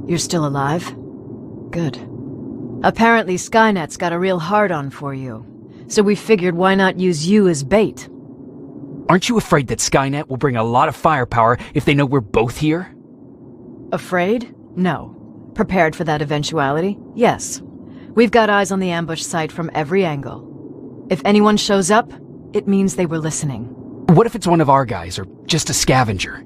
You're still alive? Good. Apparently Skynet's got a real hard-on for you, so we figured why not use you as bait? Aren't you afraid that Skynet will bring a lot of firepower if they know we're both here? Afraid? No. Prepared for that eventuality? Yes. We've got eyes on the ambush site from every angle. If anyone shows up, it means they were listening. What if it's one of our guys, or just a scavenger?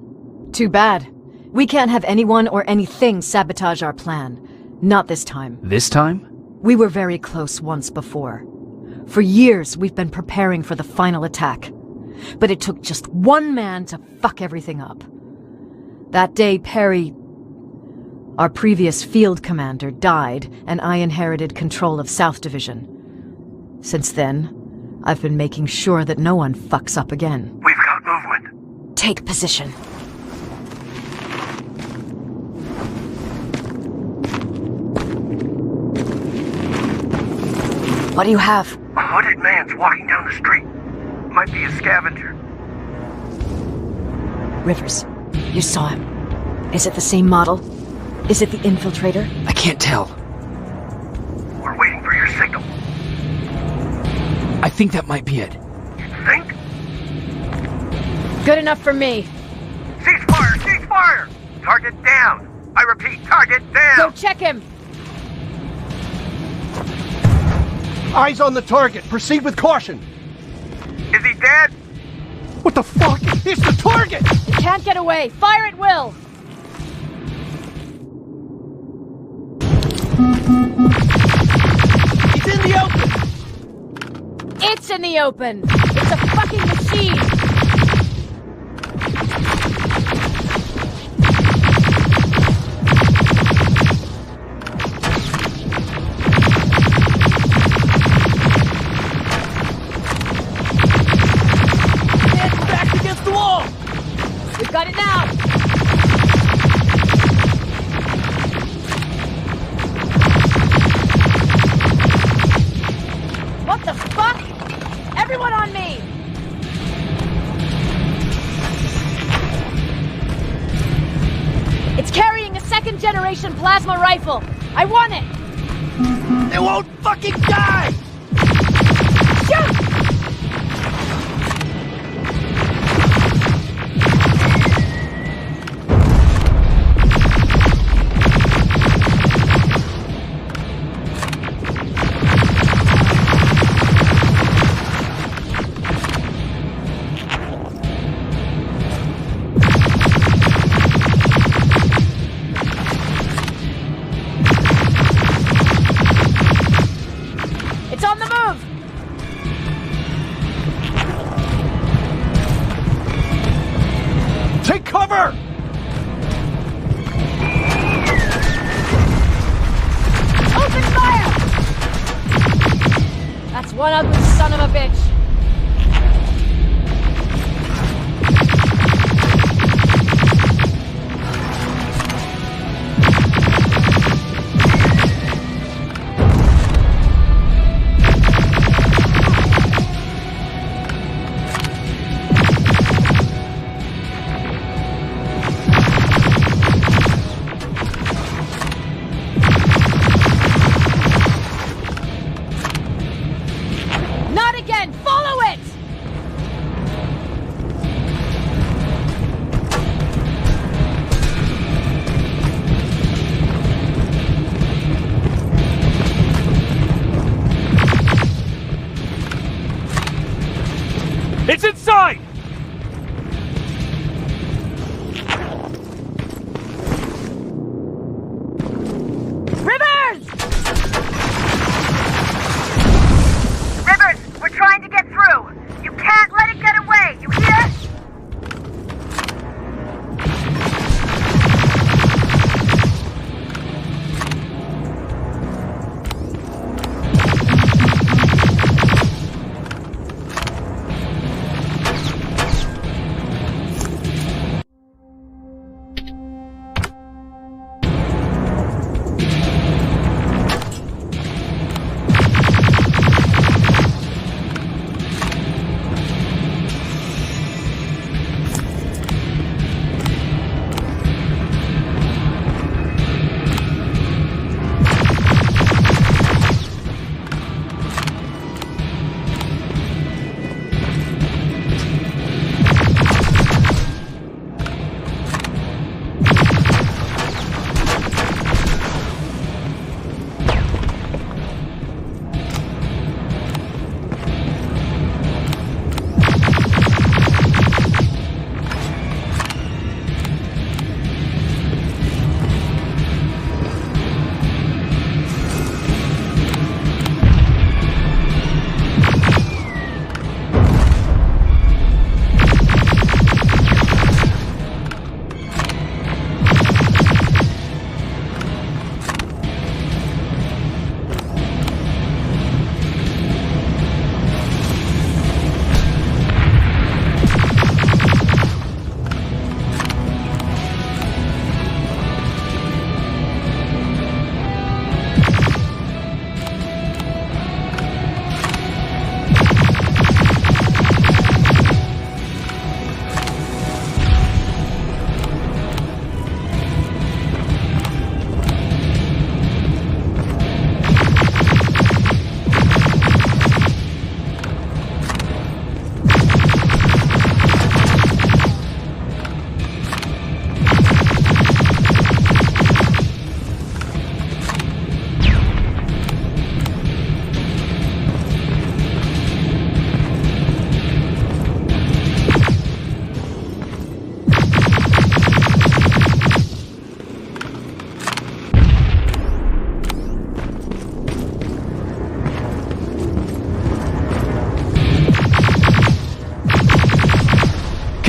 Too bad. We can't have anyone or anything sabotage our plan. Not this time. This time? We were very close once before. For years, we've been preparing for the final attack. But it took just one man to fuck everything up. That day, Perry, our previous field commander, died, and I inherited control of South Division. Since then, I've been making sure that no one fucks up again. We've got movement. Take position. What do you have? A hooded man's walking down the street. Might be a scavenger. Rivers, you saw him. Is it the same model? Is it the Infiltrator? I can't tell. We're waiting for your signal. I think that might be it. You think? Good enough for me. Cease fire! Cease fire! Target down! I repeat, target down! Go check him! Eyes on the target. Proceed with caution. Is he dead? What the fuck? It's the target! He can't get away. Fire at will! He's in the open! It's in the open! It's a fucking machine! Got it now! What the fuck? Everyone on me! It's carrying a second-generation plasma rifle! I want it! They won't fucking die! Shoot! Take cover! Open fire! That's one ugly son of a bitch. Not again!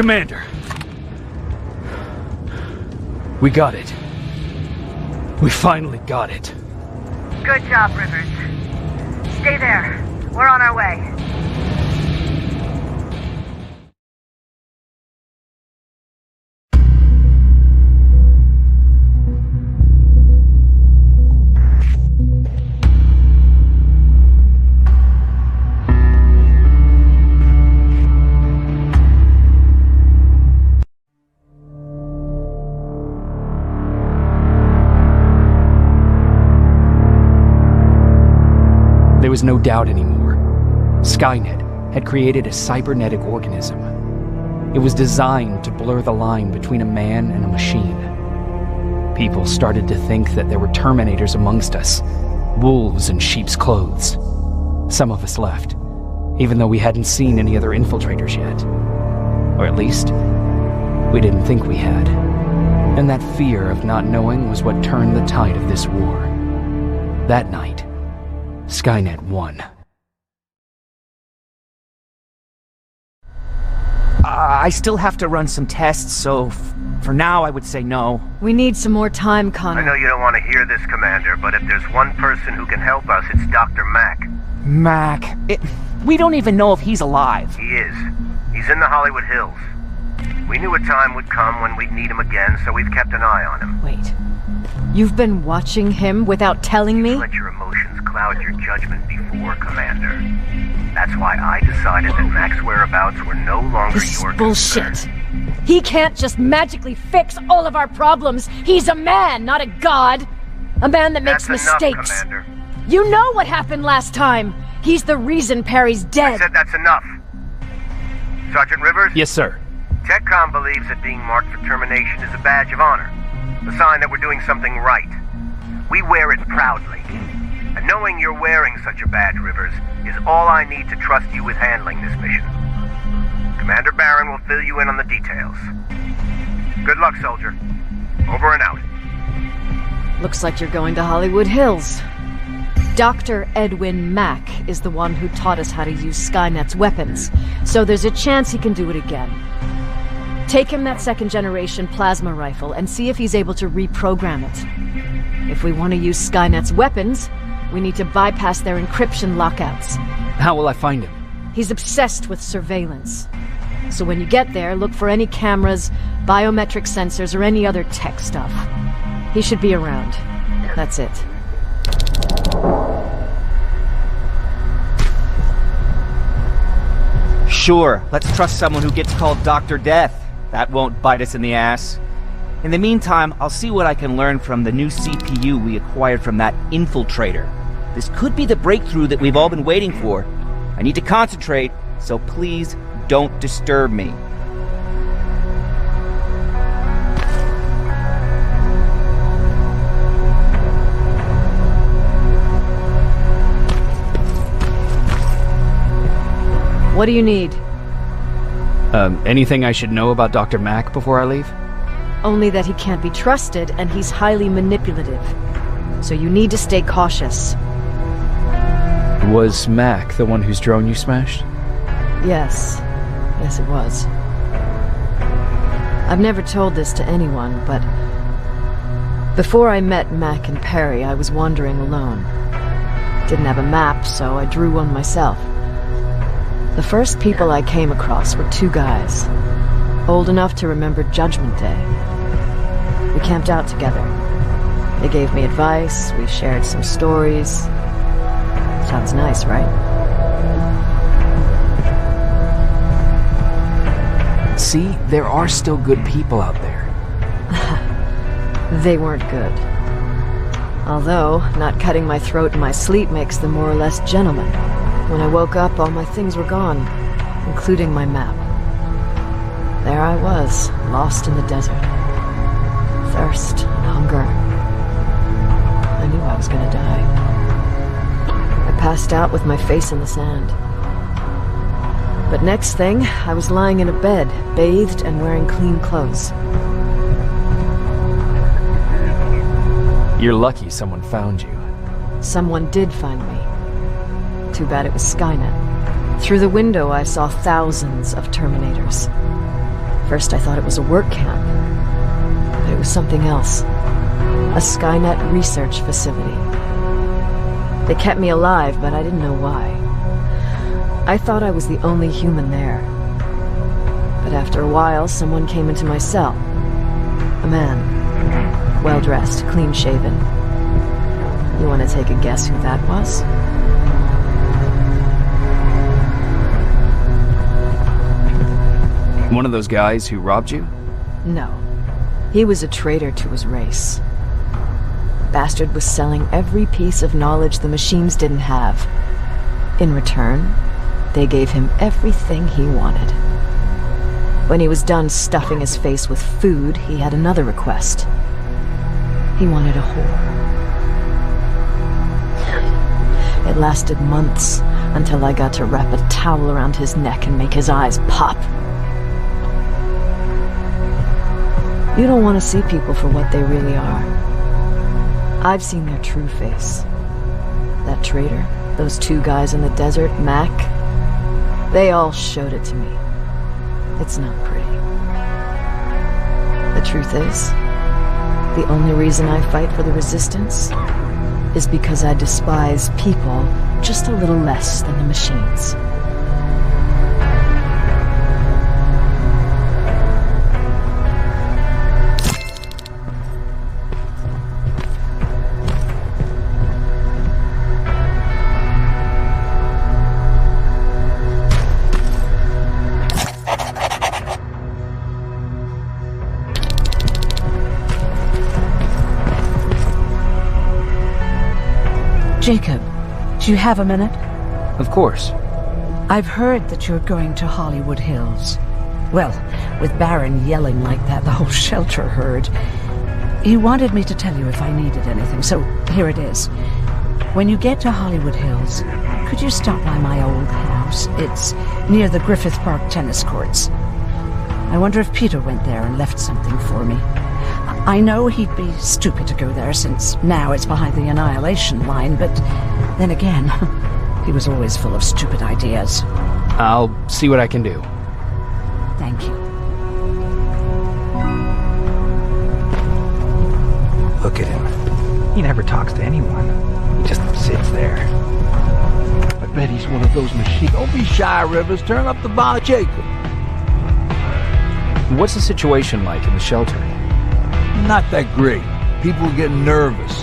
Commander! We got it. We finally got it. Good job, Rivers. Stay there. We're on our way. There was no doubt anymore. Skynet had created a cybernetic organism. It was designed to blur the line between a man and a machine. People started to think that there were Terminators amongst us, wolves in sheep's clothes. Some of us left, even though we hadn't seen any other infiltrators yet. Or at least, we didn't think we had. And that fear of not knowing was what turned the tide of this war. That night, Skynet won. I still have to run some tests, so for now I would say no. We need some more time, I Connor. know you don't want to hear this, Commander, but if there's one person who can help us, it's Dr. Mack. Mac, we don't even know if he's alive. He is. He's in the Hollywood Hills. We knew a time would come when we'd need him again, so we've kept an eye on him. Wait. You've been watching him without telling me? Let your emotions cloud your judgment before, Commander. That's why I decided that Mack's whereabouts were no longer This is your bullshit. concern. He can't just magically fix all of our problems. He's a man, not a god. A man that makes That's mistakes. enough, Commander. You know what happened last time. He's the reason Perry's I dead. said that's enough. Sergeant Rivers? Yes, sir. TechCom believes that being marked for termination is a badge of honor. A sign that we're doing something right. We wear it proudly. And knowing you're wearing such a badge, Rivers, is all I need to trust you with handling this mission. Commander Barron will fill you in on the details. Good luck, soldier. Over and out. Looks like you're going to Hollywood Hills. Dr. Edwin Mack is the one who taught us how to use Skynet's weapons, so there's a chance he can do it again. Take him that second-generation plasma rifle and see if he's able to reprogram it. If we want to use Skynet's weapons, we need to bypass their encryption lockouts. How will I find him? He's obsessed with surveillance. So when you get there, look for any cameras, biometric sensors, or any other tech stuff. He should be around. That's it. Sure, let's trust someone who gets called Dr. Death. That won't bite us in the ass. In the meantime, I'll see what I can learn from the new CPU we acquired from that Infiltrator. This could be the breakthrough that we've all been waiting for. I need to concentrate, so please don't disturb me. What do you need? Anything I should know about Dr. Mack before I leave? Only that he can't be trusted and he's highly manipulative. So you need to stay cautious. Was Mack the one whose drone you smashed? Yes. Yes, it was. I've never told this to anyone, but before I met Mack and Perry, I was wandering alone. Didn't have a map, so I drew one myself. The first people I came across were two guys, old enough to remember Judgement Day. We camped out together. They gave me advice, we shared some stories. Sounds nice, right? See, there are still good people out there. They weren't good. Although, not cutting my throat in my sleep makes them more or less gentlemen. When I woke up, all my things were gone, including my map. There I was, lost in the desert. Thirst and hunger. I knew I was gonna die. I passed out with my face in the sand. But next thing, I was lying in a bed, bathed and wearing clean clothes. You're lucky someone found you. Someone did find me. Too bad it was Skynet. Through the window, I saw thousands of Terminators. First I thought it was a work camp, but it was something else. A Skynet research facility. They kept me alive, but I didn't know why. I thought I was the only human there. But after a while, someone came into my cell. A man. Well-dressed, clean-shaven. You want to take a guess who that was? One of those guys who robbed you? No. He was a traitor to his race. Bastard was selling every piece of knowledge the machines didn't have. In return, they gave him everything he wanted. When he was done stuffing his face with food, he had another request. He wanted a whore. It lasted months, until I got to wrap a towel around his neck and make his eyes pop. You don't want to see people for what they really are. I've seen their true face. That traitor, those two guys in the desert, Mac, they all showed it to me. It's not pretty. The truth is, the only reason I fight for the Resistance is because I despise people just a little less than the machines. Jacob, do you have a minute? Of course. I've heard that you're going to Hollywood Hills. Well, with Baron yelling like that, the whole shelter heard. He wanted me to tell you if I needed anything, so here it is. When you get to Hollywood Hills, could you stop by my old house? It's near the Griffith Park tennis courts. I wonder if Peter went there and left something for me. I know he'd be stupid to go there, since now it's behind the Annihilation Line, but then again, he was always full of stupid ideas. I'll see what I can do. Thank you. Look at him. He never talks to anyone. He just sits there. I bet he's one of those machines. Don't be shy, Rivers. Turn up the volume, Jacob. What's the situation like in the shelter? Not that great. People are getting nervous.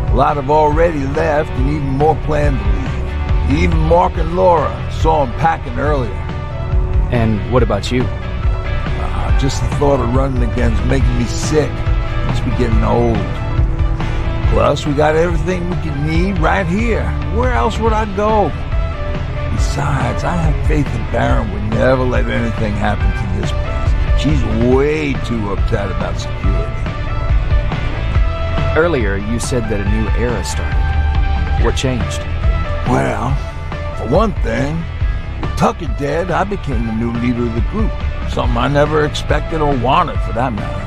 A lot have already left, and even more plan to leave. Even Mark and Laura saw him packing earlier. And what about you? Just the thought of running again's making me sick. Must be getting old. Plus, we got everything we can need right here. Where else would I go? Besides, I have faith that Baron would never let anything happen to this place. She's way too upset about security. Earlier, you said that a new era started. What changed? Well, for one thing, with Tucker dead, I became the new leader of the group. Something I never expected or wanted, for that matter.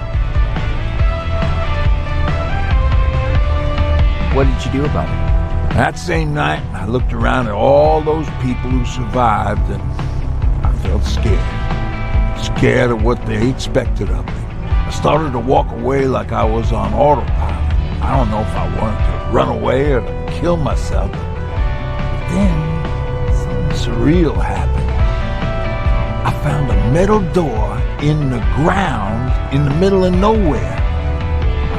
What did you do about it? That same night, I looked around at all those people who survived, and I felt scared. Scared of what they expected of me. I started to walk away like I was on autopilot. I don't know if I wanted to run away or to kill myself. But then, something surreal happened. I found a metal door in the ground in the middle of nowhere.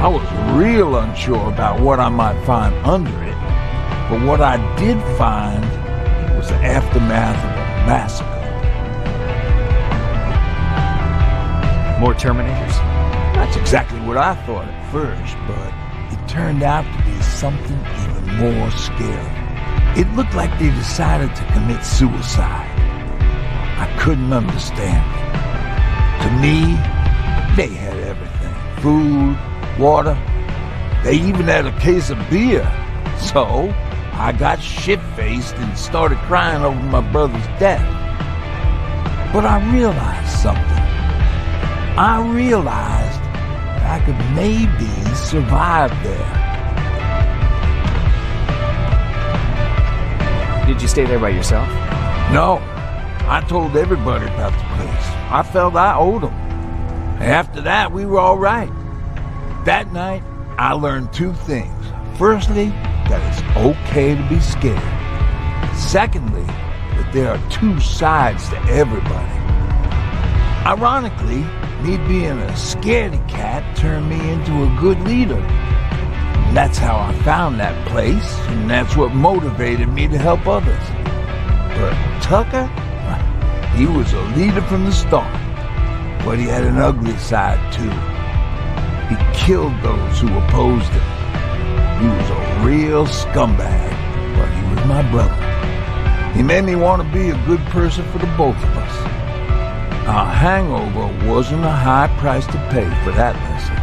I was real unsure about what I might find under it, but what I did find was the aftermath of a massacre. More Terminators? That's exactly what I thought at first, but it turned out to be something even more scary. It looked like they decided to commit suicide. I couldn't understand it. To me, they had everything. Food, water. They even had a case of beer. So, I got shit-faced and started crying over my brother's death. But I realized something. I realized I could maybe survive there. Did you stay there by yourself? No, I told everybody about the place. I felt I owed them. After that, we were all right. That night, I learned two things. Firstly, that it's okay to be scared. Secondly, that there are two sides to everybody. Ironically, me being a scaredy cat turned me into a good leader. And that's how I found that place, and that's what motivated me to help others. But Tucker, he was a leader from the start, but he had an ugly side too. He killed those who opposed him. He was a real scumbag, but he was my brother. He made me want to be a good person for the both of us. Our hangover wasn't a high price to pay for that lesson.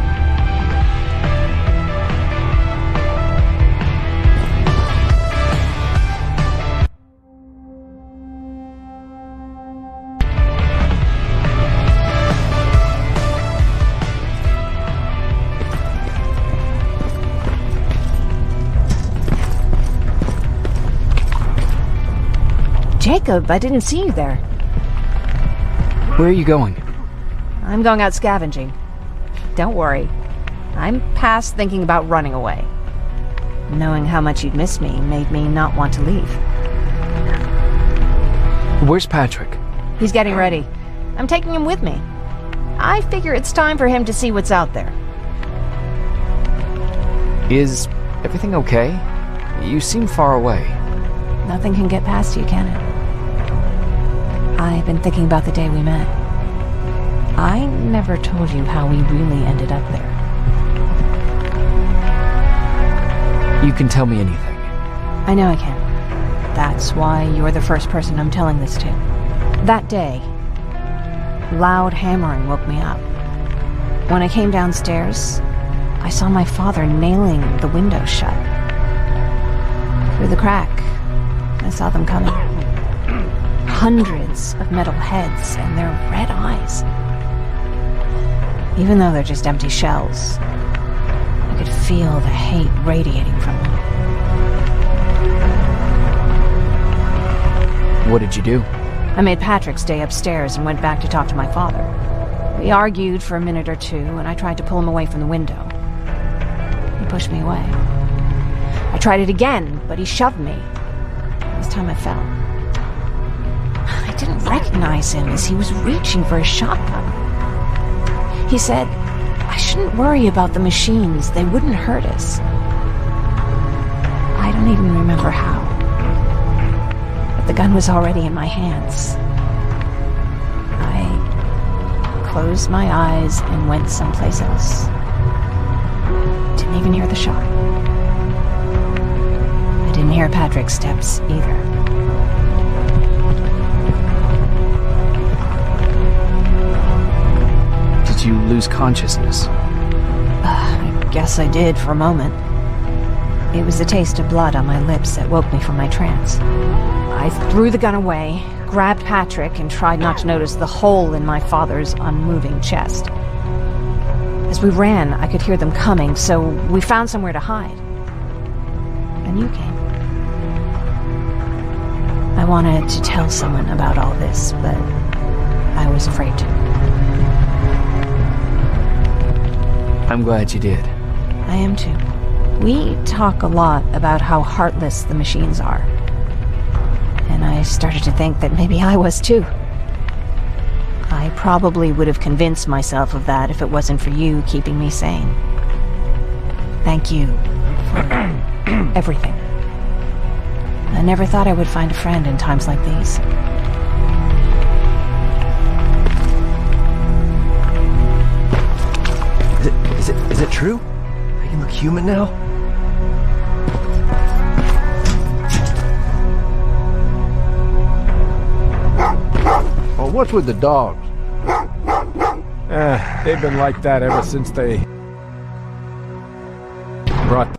Jacob, I didn't see you there. Where are you going? I'm going out scavenging. Don't worry. I'm past thinking about running away. Knowing how much you'd miss me made me not want to leave. Where's Patrick? He's getting ready. I'm taking him with me. I figure it's time for him to see what's out there. Is everything okay? You seem far away. Nothing can get past you, can it? I've been thinking about the day we met. I never told you how we really ended up there. You can tell me anything. I know I can. That's why you're the first person I'm telling this to. That day, loud hammering woke me up. When I came downstairs, I saw my father nailing the window shut. Through the crack, I saw them coming. Hundreds of metal heads and their red eyes. Even though they're just empty shells, I could feel the hate radiating from them. What did you do? I made Patrick stay upstairs and went back to talk to my father. We argued for a minute or two, and I tried to pull him away from the window. He pushed me away. I tried it again, but he shoved me. This time I fell. I didn't recognize him as he was reaching for a shotgun. He said, I shouldn't worry about the machines. They wouldn't hurt us. I don't even remember how. But the gun was already in my hands. I closed my eyes and went someplace else. Didn't even hear the shot. I didn't hear Patrick's steps either. Did you lose consciousness? I guess I did for a moment. It was the taste of blood on my lips that woke me from my trance. I threw the gun away, grabbed Patrick, and tried not to notice the hole in my father's unmoving chest. As we ran, I could hear them coming, so we found somewhere to hide. Then you came. I wanted to tell someone about all this, but I was afraid to. I'm glad you did. I am too. We talk a lot about how heartless the machines are. And I started to think that maybe I was too. I probably would have convinced myself of that if it wasn't for you keeping me sane. Thank you for everything. I never thought I would find a friend in times like these. Is it true? I can look human now? Oh, what's with the dogs? They've been like that ever since they brought